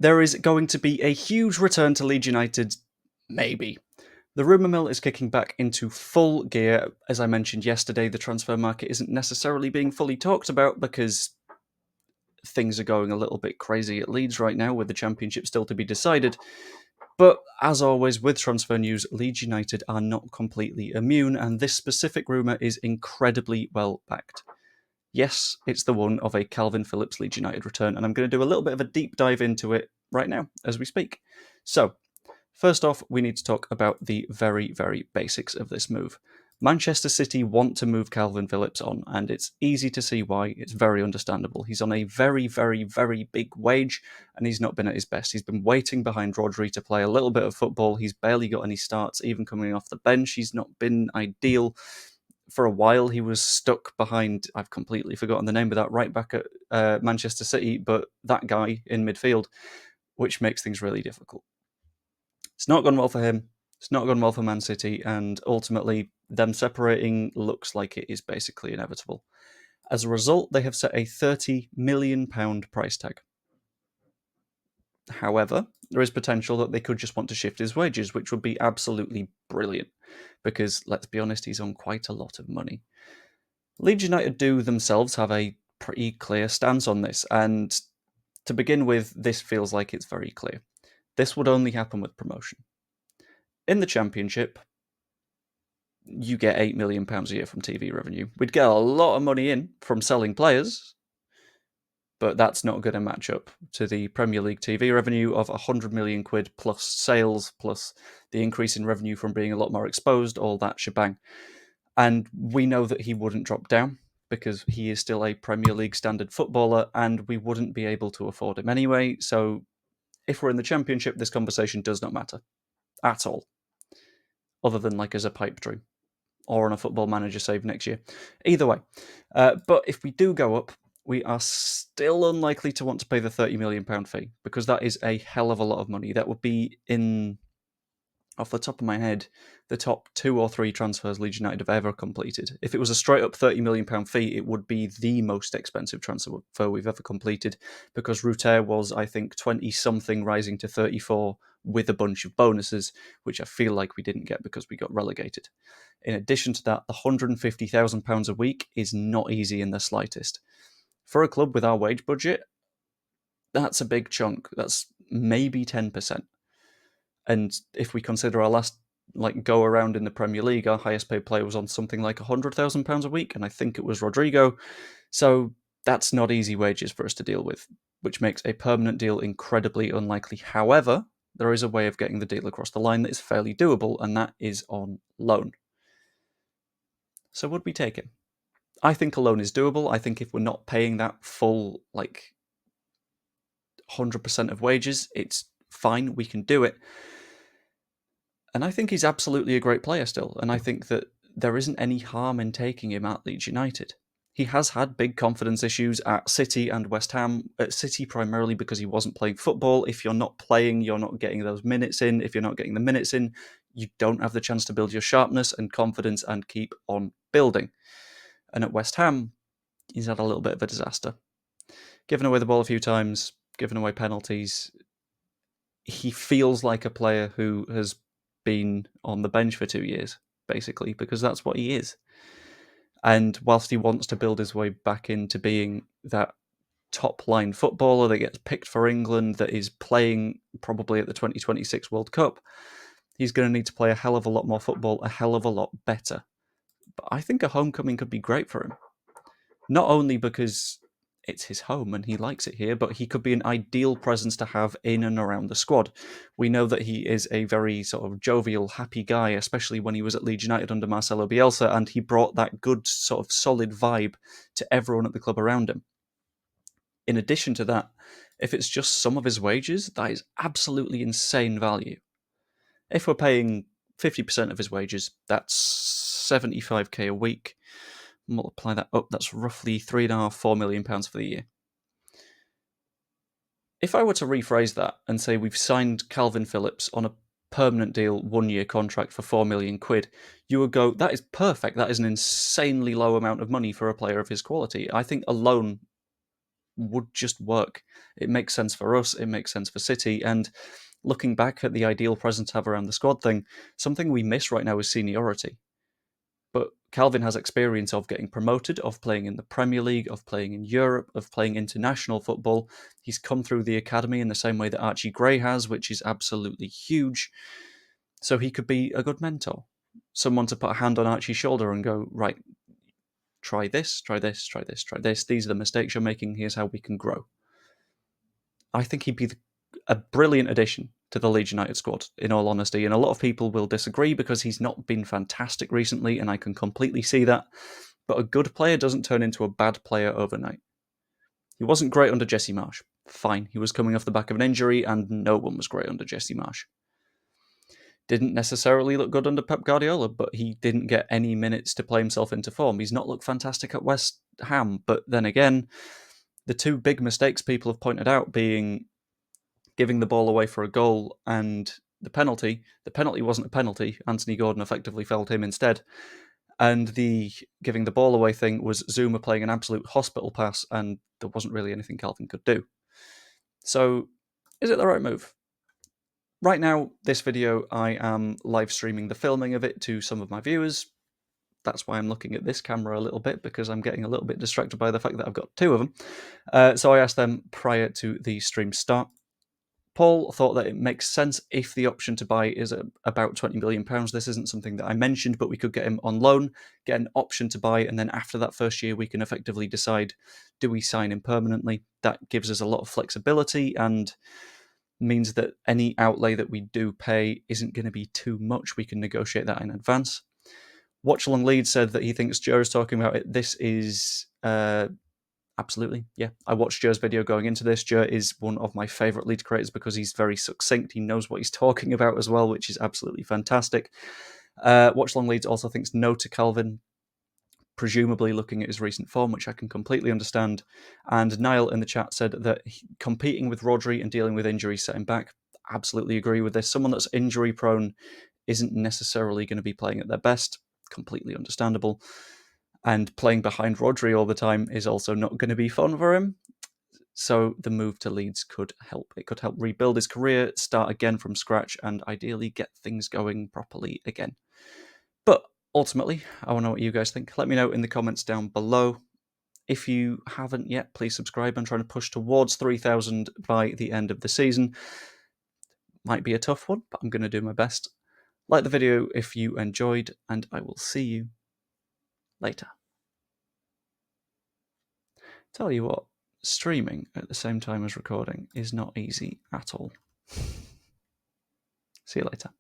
There is going to be a huge return to Leeds United, maybe. The rumour mill is kicking back into full gear. As I mentioned yesterday, the transfer market isn't necessarily being fully talked about because things are going a little bit crazy at Leeds right now, with the Championship still to be decided. But as always with transfer news, Leeds United are not completely immune, and this specific rumour is incredibly well backed. Yes, it's the one of a Kalvin Phillips Leeds United return, and I'm going to do a little bit of a deep dive into it right now as we speak. So, first off, we need to talk about the very, very basics of this move. Manchester City want to move Kalvin Phillips on, and it's easy to see why. It's very understandable. He's on a very, very, very big wage, and he's not been at his best. He's been waiting behind Rodri to play a little bit of football. He's barely got any starts, even coming off the bench. He's not been ideal. For a while, he was stuck behind, I've completely forgotten the name of that right back at Manchester City, but that guy in midfield, which makes things really difficult. It's not gone well for him. It's not gone well for Man City, and ultimately, them separating looks like it is basically inevitable. As a result, they have set a £30 million price tag. However, there is potential that they could just want to shift his wages, which would be absolutely brilliant, because let's be honest, he's on quite a lot of money. Leeds United do themselves have a pretty clear stance on this, and to begin with, this feels like it's very clear. This would only happen with promotion. In the Championship, you get £8 million a year from TV revenue. We'd get a lot of money in from selling players, but that's not going to match up to the Premier League TV revenue of £100 million plus sales, plus the increase in revenue from being a lot more exposed, all that shebang. And we know that he wouldn't drop down because he is still a Premier League standard footballer, and we wouldn't be able to afford him anyway. So if we're in the Championship, this conversation does not matter at all, other than like as a pipe dream or on a Football Manager save next year. Either way. But if we do go up, we are still unlikely to want to pay the £30 million fee, because that is a hell of a lot of money. That would be, in, off the top of my head, the top 2 or 3 transfers Leeds United have ever completed. If it was a straight up £30 million fee, it would be the most expensive transfer we've ever completed, because Ruter was, I think, 20-something rising to 34 with a bunch of bonuses, which I feel like we didn't get because we got relegated. In addition to that, the £150,000 a week is not easy in the slightest. For a club with our wage budget, that's a big chunk. That's maybe 10%. And if we consider our last go around in the Premier League, our highest paid player was on something like £100,000 a week, and I think it was Rodrigo. So that's not easy wages for us to deal with, which makes a permanent deal incredibly unlikely. However, there is a way of getting the deal across the line that is fairly doable, and that is on loan. So would we take him? I think a loan is doable. I think if we're not paying that full 100% of wages, it's fine. We can do it. And I think he's absolutely a great player still. And I think that there isn't any harm in taking him at Leeds United. He has had big confidence issues at City and West Ham. At City, primarily because he wasn't playing football. If you're not playing, you're not getting those minutes in. If you're not getting the minutes in, you don't have the chance to build your sharpness and confidence and keep on building. And at West Ham, he's had a little bit of a disaster. Given away the ball a few times, given away penalties. He feels like a player who has been on the bench for 2 years, basically, because that's what he is. And whilst he wants to build his way back into being that top-line footballer that gets picked for England, that is playing probably at the 2026 World Cup, he's going to need to play a hell of a lot more football, a hell of a lot better. But I think a homecoming could be great for him. Not only because it's his home and he likes it here, but he could be an ideal presence to have in and around the squad. We know that he is a very sort of jovial, happy guy, especially when he was at Leeds United under Marcelo Bielsa, and he brought that good, sort of solid vibe to everyone at the club around him. In addition to that, if it's just some of his wages, that is absolutely insane value. If we're paying 50% of his wages, that's 75k a week. Multiply that up, that's roughly £3.5–4 million for the year. If I were to rephrase that and say we've signed Kalvin Phillips on a permanent deal, 1-year contract for £4 million, you would go, that is perfect. That is an insanely low amount of money for a player of his quality. I think a loan would just work. It makes sense for us, it makes sense for City, and looking back at the ideal presence to have around the squad thing, something we miss right now is seniority. But Kalvin has experience of getting promoted, of playing in the Premier League, of playing in Europe, of playing international football. He's come through the academy in the same way that Archie Gray has, which is absolutely huge. So he could be a good mentor. Someone to put a hand on Archie's shoulder and go, right, try this, try this, try this, try this. These are the mistakes you're making. Here's how we can grow. I think he'd be a brilliant addition to the Leeds United squad, in all honesty. And a lot of people will disagree because he's not been fantastic recently, and I can completely see that. But a good player doesn't turn into a bad player overnight. He wasn't great under Jesse Marsh. Fine, he was coming off the back of an injury, and no one was great under Jesse Marsh. Didn't necessarily look good under Pep Guardiola, but he didn't get any minutes to play himself into form. He's not looked fantastic at West Ham, but then again, the two big mistakes people have pointed out being giving the ball away for a goal and the penalty. The penalty wasn't a penalty. Anthony Gordon effectively fouled him instead. And the giving the ball away thing was Zuma playing an absolute hospital pass, and there wasn't really anything Kalvin could do. So, is it the right move? Right now, this video, I am live streaming the filming of it to some of my viewers. That's why I'm looking at this camera a little bit, because I'm getting a little bit distracted by the fact that I've got two of them. So I asked them prior to the stream start. Paul thought that it makes sense if the option to buy is about £20 million. This isn't something that I mentioned, but we could get him on loan, get an option to buy, and then after that first year, we can effectively decide, do we sign him permanently? That gives us a lot of flexibility and means that any outlay that we do pay isn't going to be too much. We can negotiate that in advance. Watchalong Leeds said that he thinks Joe is talking about it. This is absolutely, yeah. I watched Joe's video going into this. Joe is one of my favourite Leeds creators because he's very succinct. He knows what he's talking about as well, which is absolutely fantastic. Watchalong Leeds also thinks no to Kalvin, presumably looking at his recent form, which I can completely understand. And Niall in the chat said that competing with Rodri and dealing with injuries set him back. Absolutely agree with this. Someone that's injury prone isn't necessarily going to be playing at their best. Completely understandable. And playing behind Rodri all the time is also not going to be fun for him. So the move to Leeds could help. It could help rebuild his career, start again from scratch, and ideally get things going properly again. But ultimately, I want to know what you guys think. Let me know in the comments down below. If you haven't yet, please subscribe. I'm trying to push towards 3,000 by the end of the season. Might be a tough one, but I'm going to do my best. Like the video if you enjoyed, and I will see you later. Tell you what, streaming at the same time as recording is not easy at all. See you later.